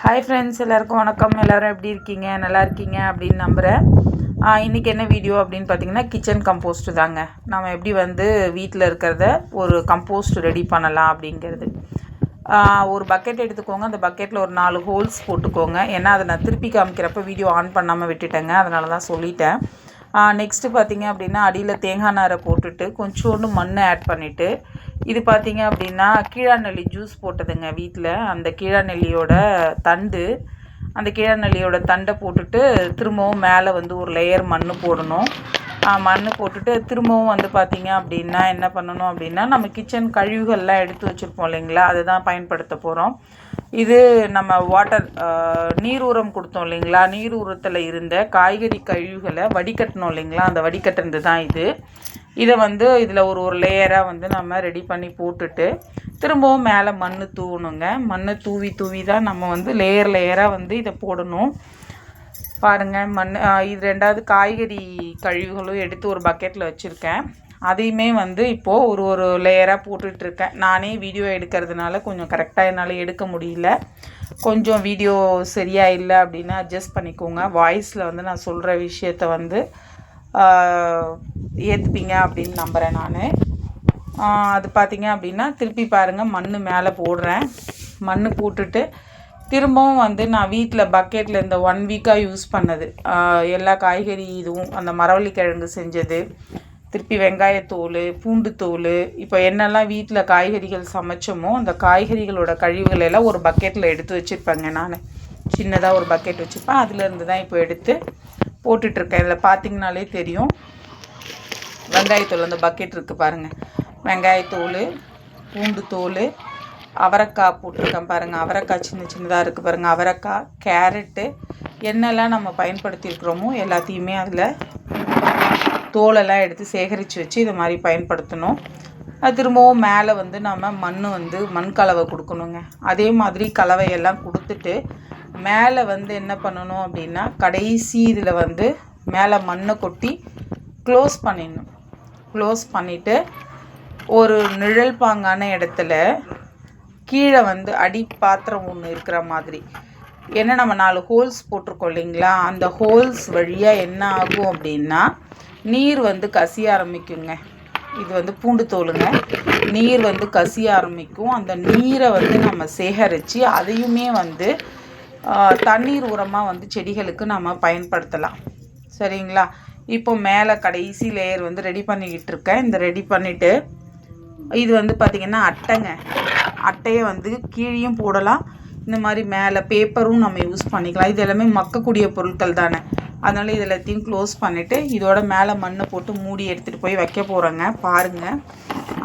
Hi friends, எல்லாருக்கும் வணக்கம். எல்லோரும் எப்படி இருக்கீங்க? நல்லா இருக்கீங்க அப்படின்னு நம்புகிறேன். இன்றைக்கி என்ன வீடியோ அப்படின்னு பார்த்தீங்கன்னா, கிச்சன் கம்போஸ்ட்டு தாங்க. நம்ம எப்படி வீட்டில் இருக்கிறத ஒரு கம்போஸ்ட் ரெடி பண்ணலாம் அப்படிங்கிறது. ஒரு பக்கெட் எடுத்துக்கோங்க. அந்த பக்கெட்டில் ஒரு 4 ஹோல்ஸ் போட்டுக்கோங்க. ஏன்னா அதை நான் திருப்பி காமிக்கிறப்ப வீடியோ ஆன் பண்ணாமல் விட்டுட்டேங்க, அதனால தான் சொல்லிட்டேன். நெக்ஸ்ட்டு பார்த்திங்க அப்படின்னா, அடியில் தேங்காய் நாரை போட்டுட்டு கொஞ்சோண்டு மண் ஆட் பண்ணிவிட்டு, இது பார்த்திங்க அப்படின்னா கீழாநெல்லி ஜூஸ் போட்டதுங்க வீட்டில். அந்த கீழாநெல்லியோட தண்டு, அந்த கீழாநெல்லியோட தண்டை போட்டுட்டு திரும்பவும் மேலே ஒரு லேயர் மண் போடணும். மண் போட்டுட்டு திரும்பவும் பார்த்திங்க அப்படின்னா என்ன பண்ணணும் அப்படின்னா, நம்ம கிச்சன் கழிவுகள்லாம் எடுத்து வச்சுருப்போம் இல்லைங்களா, அதை தான் பயன்படுத்த போகிறோம். இது நம்ம நீர் உரம் கொடுத்தோம் இல்லைங்களா, நீர் உரத்தில் இருந்த காய்கறி கழிவுகளை வடிகட்டணும் இல்லைங்களா, அந்த வடிகட்டுறது தான் இது. இதை இதில் ஒரு லேயராக நம்ம ரெடி பண்ணி போட்டுட்டு திரும்பவும் மேலே மண் தூவணுங்க. மண் தூவி தான் நம்ம லேயராக இதை போடணும். பாருங்கள், இது 2வது காய்கறி கழிவுகளும் எடுத்து ஒரு பக்கெட்டில் வச்சுருக்கேன். அதையுமே இப்போது ஒரு லேயராக போட்டுட்ருக்கேன். நானே வீடியோ எடுக்கிறதுனால கொஞ்சம் கரெக்டாக என்னால் எடுக்க முடியல. கொஞ்சம் வீடியோ சரியாக இல்லை அப்படின்னா அட்ஜஸ்ட் பண்ணிக்கோங்க. வாய்ஸில் நான் சொல்கிற விஷயத்த ஏற்றுப்பீங்க அப்படின்னு நம்புகிறேன் நான். அது பார்த்திங்க அப்படின்னா திருப்பி பாருங்கள், மண் மேலே போடுறேன். மண் போட்டுட்டு திரும்பவும் நான் வீட்டில் பக்கெட்டில் இந்த 1 வீக்காக யூஸ் பண்ணது எல்லா காய்கறி இதுவும், அந்த மரவள்ளிக்கிழங்கு செஞ்சது, திருப்பி வெங்காயத்தோல், பூண்டு தோல், இப்போ என்னெல்லாம் வீட்டில் காய்கறிகள் சமைச்சோமோ அந்த காய்கறிகளோட கழிவுகள் எல்லாம் ஒரு பக்கெட்டில் எடுத்து வச்சுருப்பேங்க. நான் சின்னதாக ஒரு பக்கெட் வச்சுருப்பேன். அதுலேருந்து தான் இப்போ எடுத்து போட்டுட்ருக்கேன். இதில் பார்த்திங்கனாலே தெரியும், வெங்காயத்தோல் அந்த பக்கெட் இருக்குது பாருங்கள். வெங்காயத்தோல், பூண்டு தோல், அவரைக்காய் போட்டிருக்கேன் பாருங்கள். அவரைக்காய் சின்னதாக இருக்குது பாருங்கள். அவரைக்காய், கேரட்டு, என்னெல்லாம் நம்ம பயன்படுத்தியிருக்கிறோமோ எல்லாத்தையுமே அதில் தோலெல்லாம் எடுத்து சேகரித்து வச்சு இதை மாதிரி பயன்படுத்தணும். அது திரும்பவும் மேலே நம்ம மண் கலவை கொடுக்கணுங்க. அதே மாதிரி கலவையெல்லாம் கொடுத்துட்டு மேலே என்ன பண்ணணும் அப்படின்னா, கடைசி இதில் மேலே மண்ணை கொட்டி க்ளோஸ் பண்ணிடணும். க்ளோஸ் பண்ணிவிட்டு ஒரு நிழல் பாங்கான இடத்துல கீழே அடி பாத்திரம் ஒன்று இருக்கிற மாதிரி, ஏன்னா நம்ம 4 ஹோல்ஸ் போட்டிருக்கோம் இல்லைங்களா, அந்த ஹோல்ஸ் வழியாக என்ன ஆகும் அப்படின்னா நீர் கசிய ஆரம்பிக்குங்க. இது பூண்டு தோலுங்க. நீர் கசிய ஆரம்பிக்கும். அந்த நீரை நம்ம சேகரித்து அதையுமே தண்ணீர் உரமாக செடிகளுக்கு நம்ம பயன்படுத்தலாம். சரிங்களா? இப்போ மேலே கடைசி லேயர் ரெடி பண்ணிக்கிட்டு இருக்கேன். இந்த ரெடி பண்ணிவிட்டு இது பார்த்திங்கன்னா அட்டைங்க. அட்டையை கீழேயும் போடலாம், இந்த மாதிரி மேலே பேப்பரும் நம்ம யூஸ் பண்ணிக்கலாம். இது எல்லாமே மக்கக்கூடிய பொருட்கள் தானே, அதனால் இது எல்லாத்தையும் க்ளோஸ் பண்ணிவிட்டு இதோட மேலே மண்ணை போட்டு மூடி எடுத்துகிட்டு போய் வைக்க போகிறேங்க. பாருங்கள்,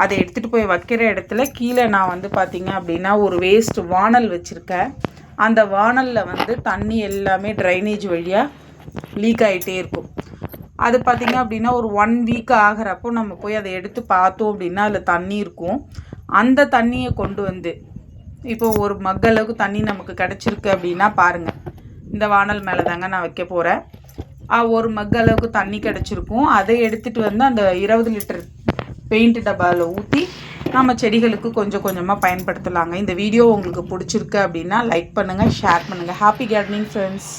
அதை எடுத்துகிட்டு போய் வைக்கிற இடத்துல கீழே நான் பார்த்திங்க அப்படின்னா ஒரு வேஸ்ட் வானல் வச்சுருக்கேன். அந்த வானலில் தண்ணி எல்லாமே ட்ரைனேஜ் வழியாக லீக் ஆகிட்டே இருக்கும். அது பார்த்திங்க அப்படின்னா ஒரு 1 வீக் ஆகிறப்போ நம்ம போய் அதை எடுத்து பார்த்தோம் அப்படின்னா அதில் தண்ணி இருக்கும். அந்த தண்ணியை கொண்டு இப்போ ஒரு மக்களவுக்கு தண்ணி நமக்கு கிடச்சிருக்கு அப்படின்னா பாருங்கள், இந்த வானல் மேலே தாங்க நான் வைக்க போகிறேன். ஒரு மக்களவுக்கு தண்ணி கிடச்சிருக்கும். அதை எடுத்துகிட்டு அந்த 20 லிட்டர் பெயிண்ட் டப்பாவில் ஊற்றி நம்ம செடிகளுக்கு கொஞ்சம் கொஞ்சமாக பயன்படுத்தலாங்க. இந்த வீடியோ உங்களுக்கு பிடிச்சிருக்கு அப்படின்னா லைக் பண்ணுங்கள், ஷேர் பண்ணுங்கள். Happy gardening friends.